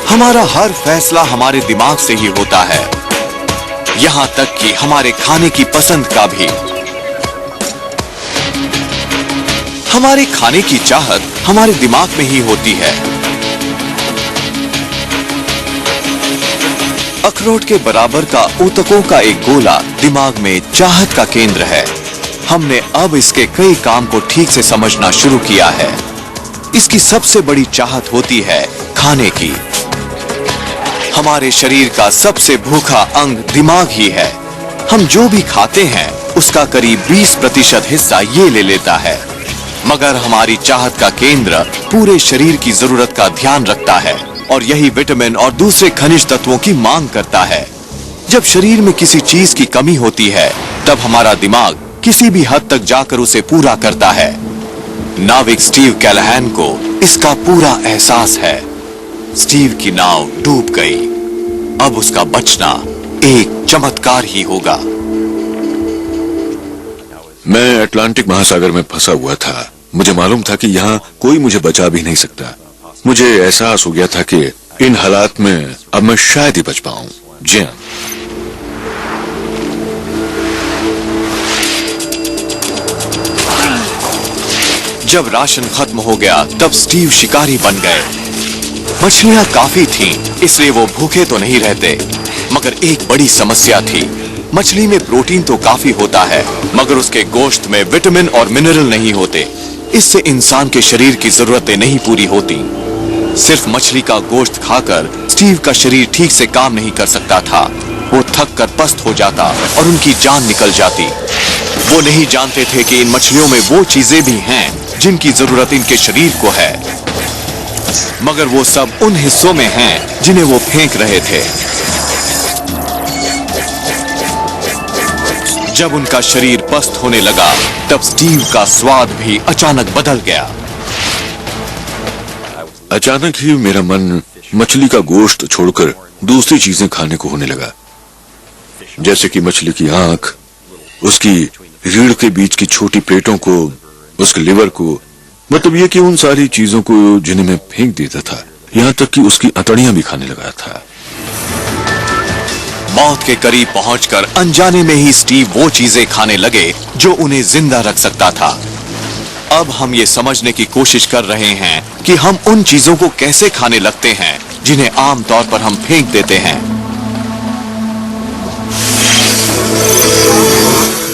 हमारा हर फैसला हमारे दिमाग से ही होता है, यहां तक कि हमारे खाने की पसंद का भी। हमारे खाने की चाहत हमारे दिमाग में ही होती है। अखरोट के बराबर का ऊतकों का एक गोला दिमाग में चाहत का केंद्र है। हमने अब इसके कई काम को ठीक से समझना शुरू किया है। इसकी सबसे बड़ी चाहत होती है खाने की। हमारे शरीर का सबसे भूखा अंग दिमाग ही है। हम जो भी खाते हैं उसका करीब 20% हिस्सा ये ले लेता है। मगर हमारी चाहत का केंद्र पूरे शरीर की जरूरत का ध्यान रखता है और यही विटामिन और दूसरे खनिज तत्वों की मांग करता है। जब शरीर में किसी चीज की कमी होती है तब हमारा दिमाग किसी भी हद तक जाकर उसे पूरा करता है। नाविक स्टीव कैलाहैन को इसका पूरा एहसास है। स्टीव की नाव डूब गई। अब उसका बचना एक चमत्कार ही होगा। मैं अटलांटिक महासागर में फंसा हुआ था। मुझे मालूम था कि यहाँ कोई मुझे बचा भी नहीं सकता। मुझे एहसास हो गया था कि इन हालात में अब मैं शायद ही बच पाऊं। जी हाँ। जब राशन खत्म हो गया तब स्टीव शिकारी बन गए। मछलियां काफी थीं, इसलिए वो भूखे तो नहीं रहते। मगर एक बड़ी समस्या थी। मछली में प्रोटीन तो काफी होता है, मगर उसके गोश्त में विटामिन और मिनरल नहीं होते। इससे इंसान के शरीर की जरूरतें नहीं पूरी होती। सिर्फ मछली का गोश्त खाकर स्टीव का शरीर ठीक से काम नहीं कर सकता था। वो थक कर पस्त हो जाता और उनकी जान निकल जाती। वो नहीं जानते थे कि इन मछलियों में वो चीजें भी हैं जिनकी जरूरत इनके शरीर को है, मगर वो सब उन हिस्सों में हैं जिन्हें वो फेंक रहे थे। जब उनका शरीर पस्त होने लगा तब स्टीव का स्वाद भी अचानक बदल गया। अचानक ही मेरा मन मछली का गोश्त छोड़कर दूसरी चीजें खाने को होने लगा, जैसे कि मछली की आंख, उसकी रीढ़ के बीच की छोटी प्लेटों को, उसके लिवर को, मतलब ये कि उन सारी चीजों को जिन्हें मैं फेंक देता था। यहाँ तक कि उसकी अतड़ियां भी खाने लगा था। मौत के करीब पहुंचकर अनजाने में ही स्टीव वो चीजें खाने लगे जो उन्हें जिंदा रख सकता था। अब हम ये समझने की कोशिश कर रहे हैं कि हम उन चीजों को कैसे खाने लगते हैं जिन्हें आमतौर पर हम फेंक देते हैं।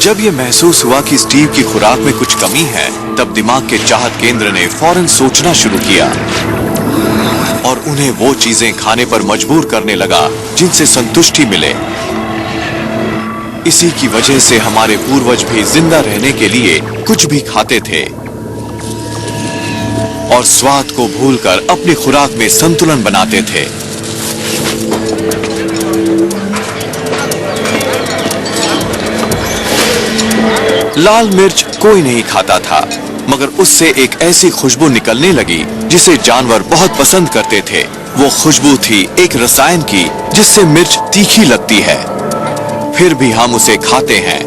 जब ये महसूस हुआ कि स्टीव की खुराक में कुछ कमी है, तब दिमाग के चाहत केंद्र ने फौरन सोचना शुरू किया और उन्हें वो चीजें खाने पर मजबूर करने लगा जिनसे संतुष्टि मिले। इसी की वजह से हमारे पूर्वज भी जिंदा रहने के लिए कुछ भी खाते थे और स्वाद को भूलकर अपनी खुराक में संतुलन बनाते थे। लाल मिर्च कोई नहीं खाता था, मगर उससे एक ऐसी खुशबू निकलने लगी जिसे जानवर बहुत पसंद करते थे। वो खुशबू थी एक रसायन की जिससे मिर्च तीखी लगती है, फिर भी हम उसे खाते हैं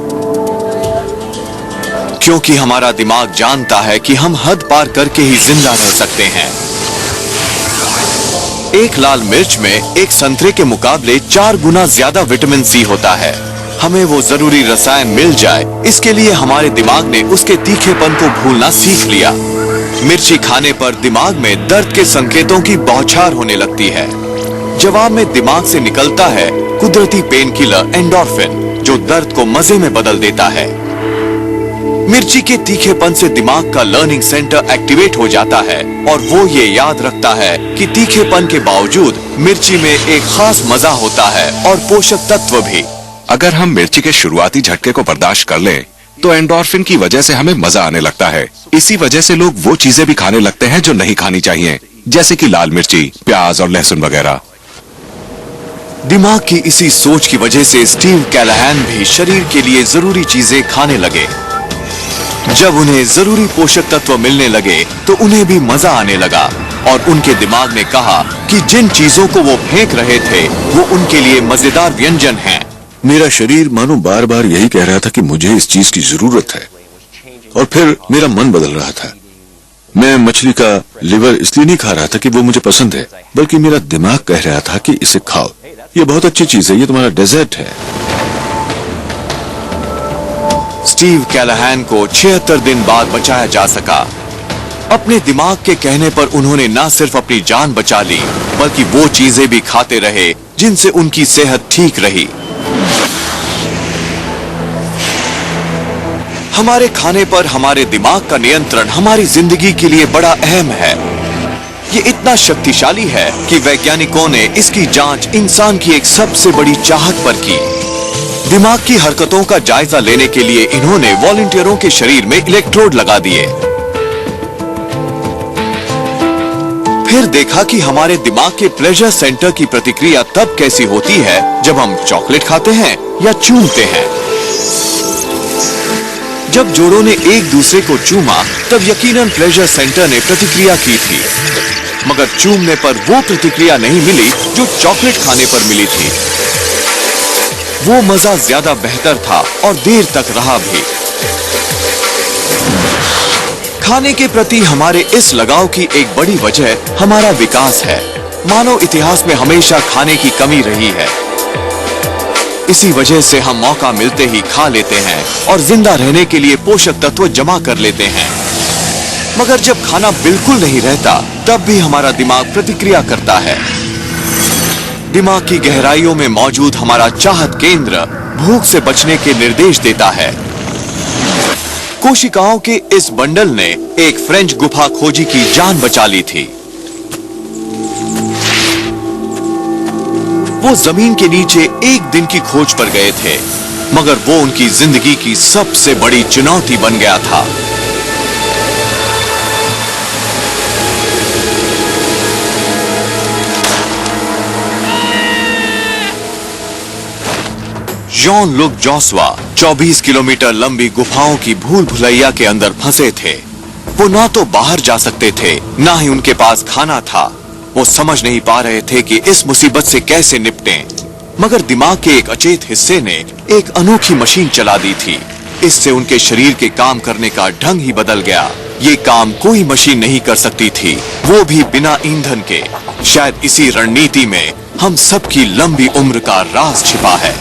क्योंकि हमारा दिमाग जानता है कि हम हद पार करके ही जिंदा रह सकते हैं। एक लाल मिर्च में एक संतरे के मुकाबले 4 गुना ज्यादा विटामिन सी होता है। हमें वो जरूरी रसायन मिल जाए, इसके लिए हमारे दिमाग ने उसके तीखेपन को भूलना सीख लिया। मिर्ची खाने पर दिमाग में दर्द के संकेतों की बौछार होने लगती है। जवाब में दिमाग से निकलता है कुदरती पेन किलर एंडोर्फिन, जो दर्द को मजे में बदल देता है। मिर्ची के तीखेपन से दिमाग का लर्निंग सेंटर एक्टिवेट हो जाता है और वो ये याद रखता है कि तीखेपन के बावजूद मिर्ची में एक खास मजा होता है और पोषक तत्व भी। अगर हम मिर्ची के शुरुआती झटके को बर्दाश्त कर लें, तो एंडोर्फिन की वजह से हमें मजा आने लगता है। इसी वजह से लोग वो चीजें भी खाने लगते हैं जो नहीं खानी चाहिए, जैसे कि लाल मिर्ची, प्याज और लहसुन वगैरह। दिमाग की इसी सोच की वजह से स्टीव कैलाहैन भी शरीर के लिए जरूरी चीजें खाने लगे। जब उन्हें जरूरी पोषक तत्व मिलने लगे तो उन्हें भी मजा आने लगा और उनके दिमाग ने कहा कि जिन चीजों को वो फेंक रहे थे वो उनके लिए मजेदार व्यंजन हैं। मेरा शरीर मानो बार बार यही कह रहा था कि मुझे इस चीज की जरूरत है, और फिर मेरा मन बदल रहा था। मैं मछली का लिवर इसलिए नहीं खा रहा था कि वो मुझे पसंद है, बल्कि मेरा दिमाग कह रहा था कि इसे खाओ, ये बहुत अच्छी चीज है, ये तुम्हारा डेजर्ट है। स्टीव कैलाहैन को 76 दिन बाद बचाया जा सका। अपने दिमाग के कहने पर उन्होंने न सिर्फ अपनी जान बचा ली, बल्कि वो चीजें भी खाते रहे जिनसे उनकी सेहत ठीक रही। हमारे खाने पर हमारे दिमाग का नियंत्रण हमारी जिंदगी के लिए बड़ा अहम है। ये इतना शक्तिशाली है कि वैज्ञानिकों ने इसकी जांच इंसान की एक सबसे बड़ी चाहत पर की। दिमाग की हरकतों का जायजा लेने के लिए इन्होंने वॉलंटियरों के शरीर में इलेक्ट्रोड लगा दिए। फिर देखा कि हमारे दिमाग के प्लेजर सेंटर की प्रतिक्रिया तब कैसी होती है जब हम चॉकलेट खाते हैं या चूमते हैं। जब जोड़ों ने एक दूसरे को चूमा तब यकीनन प्लेजर सेंटर ने प्रतिक्रिया की थी, मगर चूमने पर वो प्रतिक्रिया नहीं मिली जो चॉकलेट खाने पर मिली थी। वो मजा ज्यादा बेहतर था और देर तक रहा भी। खाने के प्रति हमारे इस लगाव की एक बड़ी वजह हमारा विकास है। मानव इतिहास में हमेशा खाने की कमी रही है। इसी वजह से हम मौका मिलते ही खा लेते हैं और जिंदा रहने के लिए पोषक तत्व जमा कर लेते हैं। मगर जब खाना बिल्कुल नहीं रहता तब भी हमारा दिमाग प्रतिक्रिया करता है। दिमाग की गहराइयों में मौजूद हमारा चाहत केंद्र भूख से बचने के निर्देश देता है। कोशिकाओं के इस बंडल ने एक फ्रेंच गुफा खोजी की जान बचा ली थी। वो जमीन के नीचे एक दिन की खोज पर गए थे, मगर वो उनकी जिंदगी की सबसे बड़ी चुनौती बन गया था। जॉन लुक जोसुआ 24 किलोमीटर लंबी गुफाओं की भूल भुलैया के अंदर फंसे थे। वो ना तो बाहर जा सकते थे, ना ही उनके पास खाना था। वो समझ नहीं पा रहे थे कि इस मुसीबत से कैसे निपटें। मगर दिमाग के एक अचेत हिस्से ने एक अनोखी मशीन चला दी थी। इससे उनके शरीर के काम करने का ढंग ही बदल गया। ये काम कोई मशीन नहीं कर सकती थी, वो भी बिना ईंधन के। शायद इसी रणनीति में हम सबकी लंबी उम्र का राज छिपा है।